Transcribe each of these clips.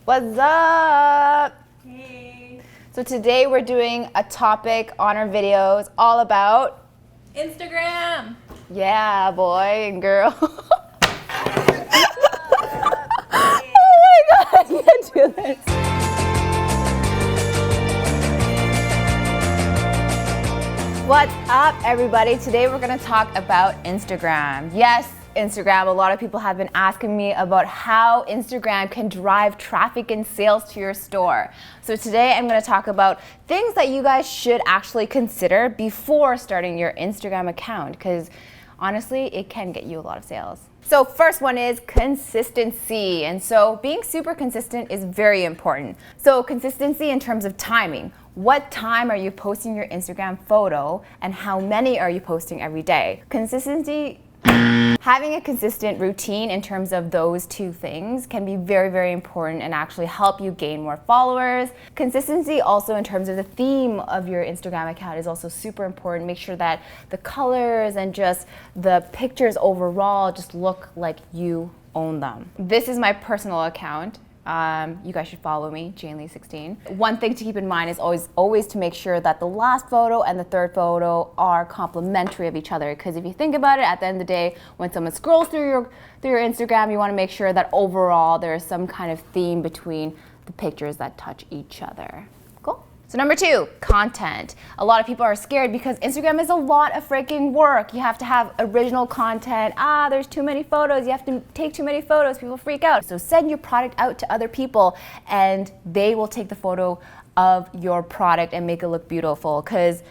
What's up? Hey. So today we're doing a topic on our videos all about Instagram. yeah, boy and girl. Oh my god, I can't do this. What's up, everybody? Today we're going to talk about Instagram. Yes, Instagram. A lot of people have been asking me about how Instagram can drive traffic and sales to your store. So today I'm going to talk about things that you guys should actually consider before starting your Instagram account, because honestly, it can get you a lot of sales. So first one is consistency. And so being super consistent is very important. So consistency in terms of timing. What time are you posting your Instagram photo and how many are you posting every day? Consistency, having a consistent routine in terms of those two things can be very, very important and actually help you gain more followers. Consistency also in terms of the theme of your Instagram account is also super important. Make sure that the colors and just the pictures overall just look like you own them. This is my personal account. You guys should follow me, JaneLee16. One thing to keep in mind is always to make sure that the last photo and the third photo are complementary of each other. Because if you think about it, at the end of the day, when someone scrolls through your Instagram, you want to make sure that overall there is some kind of theme between the pictures that touch each other. Cool? So number 2, content. A lot of people are scared because Instagram is a lot of freaking work. You have to have original content. There's too many photos. You have to take too many photos. People freak out. So send your product out to other people and they will take the photo of your product and make it look beautiful, because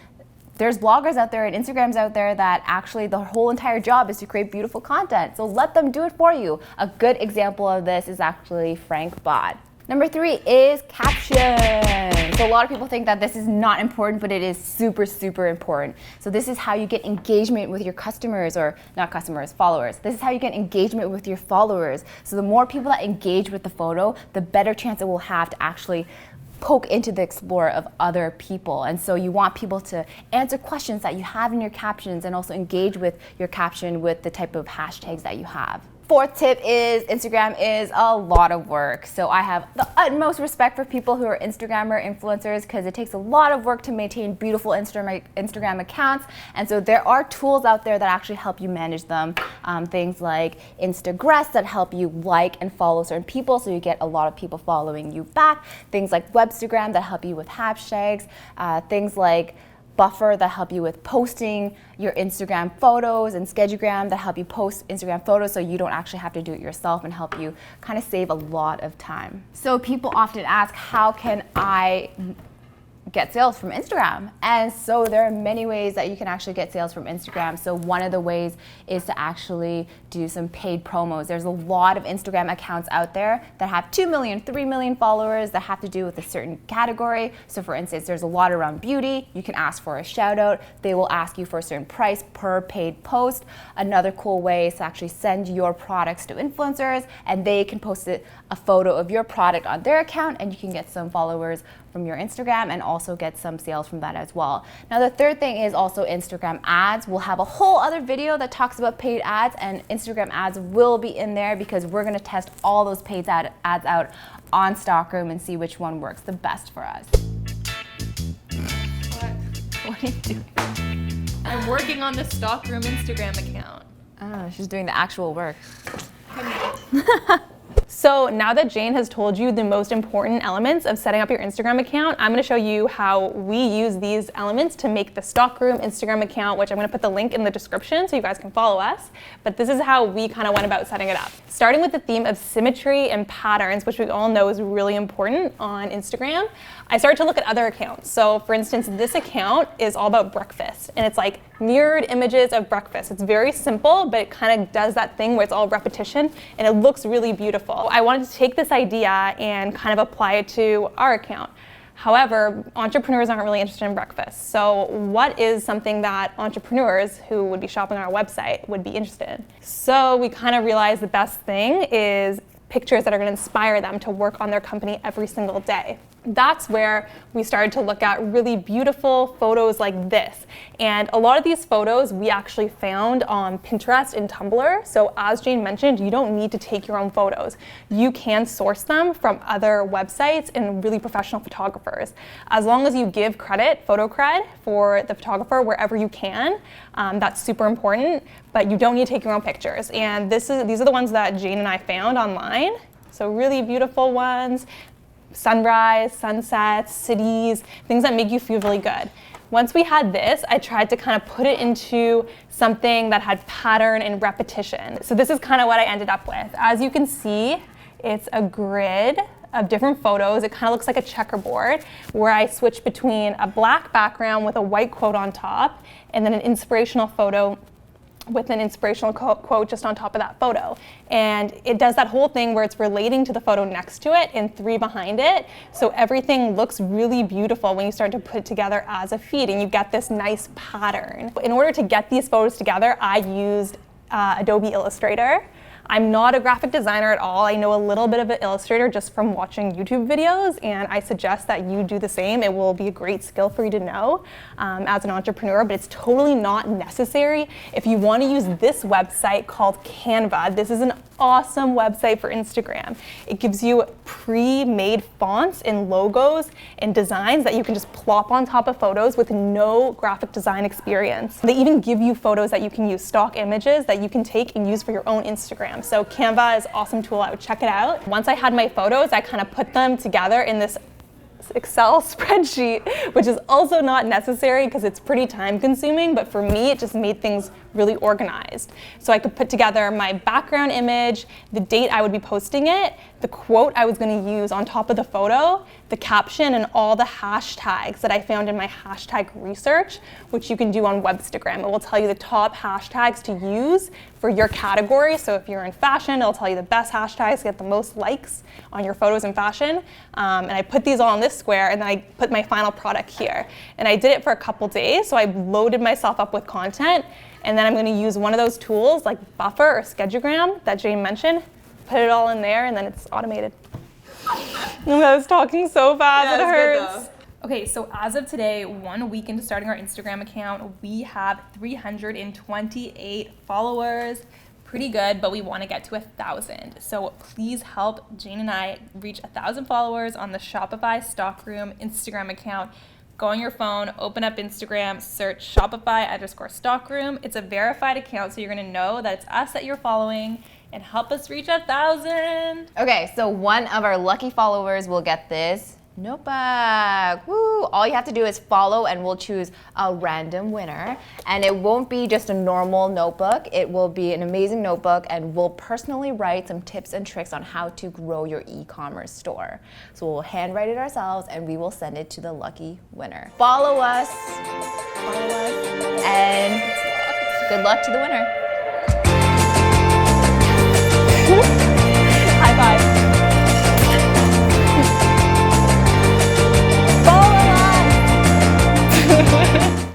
there's bloggers out there and Instagrams out there that actually the whole entire job is to create beautiful content. So let them do it for you. A good example of this is actually Frank Bod. Number 3 is captions. So a lot of people think that this is not important, but it is super, super important. So this is how you get engagement with your customers, or not customers, followers. This is how you get engagement with your followers. So the more people that engage with the photo, the better chance it will have to actually poke into the Explorer of other people. And so you want people to answer questions that you have in your captions and also engage with your caption with the type of hashtags that you have. 4th tip is Instagram is a lot of work. So I have the utmost respect for people who are Instagrammer influencers, because it takes a lot of work to maintain beautiful Instagram accounts. And so there are tools out there that actually help you manage them. Things like Instagress that help you like and follow certain people so you get a lot of people following you back. Things like Webstagram that help you with hashtags. Things like Buffer that help you with posting your Instagram photos, and Schedugram that help you post Instagram photos so you don't actually have to do it yourself, and help you kind of save a lot of time. So people often ask, how can I get sales from Instagram? And so there are many ways that you can actually get sales from Instagram. So one of the ways is to actually do some paid promos. There's a lot of Instagram accounts out there that have 2 million, 3 million followers that have to do with a certain category. So for instance, there's a lot around beauty. You can ask for a shout out. They will ask you for a certain price per paid post. Another cool way is to actually send your products to influencers, and they can post a photo of your product on their account, and you can get some followers from your Instagram and also get some sales from that as well. Now the third thing is also Instagram ads. We'll have a whole other video that talks about paid ads, and Instagram ads will be in there because we're going to test all those paid ads out on Stockroom and see which one works the best for us. What are you doing? I'm working on the Stockroom Instagram account. Oh, she's doing the actual work. So now that Jane has told you the most important elements of setting up your Instagram account, I'm going to show you how we use these elements to make the Stockroom Instagram account, which I'm going to put the link in the description so you guys can follow us. But this is how we kind of went about setting it up. Starting with the theme of symmetry and patterns, which we all know is really important on Instagram, I started to look at other accounts. So for instance, this account is all about breakfast, and it's like mirrored images of breakfast. It's very simple, but it kind of does that thing where it's all repetition and it looks really beautiful. I wanted to take this idea and kind of apply it to our account. However, entrepreneurs aren't really interested in breakfast. So what is something that entrepreneurs who would be shopping on our website would be interested in? So we kind of realized the best thing is pictures that are going to inspire them to work on their company every single day. that's where we started to look at really beautiful photos like this. And a lot of these photos we actually found on Pinterest and Tumblr. So as Jane mentioned, you don't need to take your own photos. You can source them from other websites and really professional photographers. As long as you give credit, photo cred, for the photographer wherever you can, that's super important, but you don't need to take your own pictures. And these are the ones that Jane and I found online. So really beautiful ones. Sunrise, sunsets, cities, things that make you feel really good. Once we had this, I tried to kind of put it into something that had pattern and repetition. So this is kind of what I ended up with. As you can see, it's a grid of different photos. It kind of looks like a checkerboard where I switch between a black background with a white quote on top and then an inspirational photo with an inspirational quote just on top of that photo. And it does that whole thing where it's relating to the photo next to it and 3 behind it. So everything looks really beautiful when you start to put it together as a feed and you get this nice pattern. In order to get these photos together, I used Adobe Illustrator. I'm not a graphic designer at all. I know a little bit of an Illustrator just from watching YouTube videos, and I suggest that you do the same. It will be a great skill for you to know as an entrepreneur, but it's totally not necessary. If you want to use this website called Canva, this is an awesome website for Instagram. It gives you pre-made fonts and logos and designs that you can just plop on top of photos with no graphic design experience. They even give you photos that you can use, stock images that you can take and use for your own Instagram. So Canva is an awesome tool. I would check it out. Once I had my photos, I kind of put them together in this Excel spreadsheet, which is also not necessary because it's pretty time consuming, but for me it just made things really organized. So I could put together my background image, the date I would be posting it, the quote I was going to use on top of the photo, the caption, and all the hashtags that I found in my hashtag research, which you can do on Webstagram. It will tell you the top hashtags to use for your category. So if you're in fashion, it'll tell you the best hashtags to get the most likes on your photos in fashion. And I put these all on this square, and then I put my final product here. And I did it for a couple days, so I loaded myself up with content. And then I'm going to use one of those tools like Buffer or Schedugram that Jane mentioned, put it all in there, and then it's automated. I was talking so fast, it hurts. Okay, so as of today, 1 week into starting our Instagram account, we have 328 followers. Pretty good, but we want to get to 1,000. So please help Jane and I reach 1,000 followers on the Shopify Stockroom Instagram account. Go on your phone, open up Instagram, search Shopify_Stockroom. It's a verified account, so you're gonna know that it's us that you're following, and help us reach 1,000. Okay, so one of our lucky followers will get this notebook. Woo! All you have to do is follow and we'll choose a random winner. And it won't be just a normal notebook. It will be an amazing notebook, and we'll personally write some tips and tricks on how to grow your e-commerce store. So we'll handwrite it ourselves and we will send it to the lucky winner. Follow us, and good luck to the winner.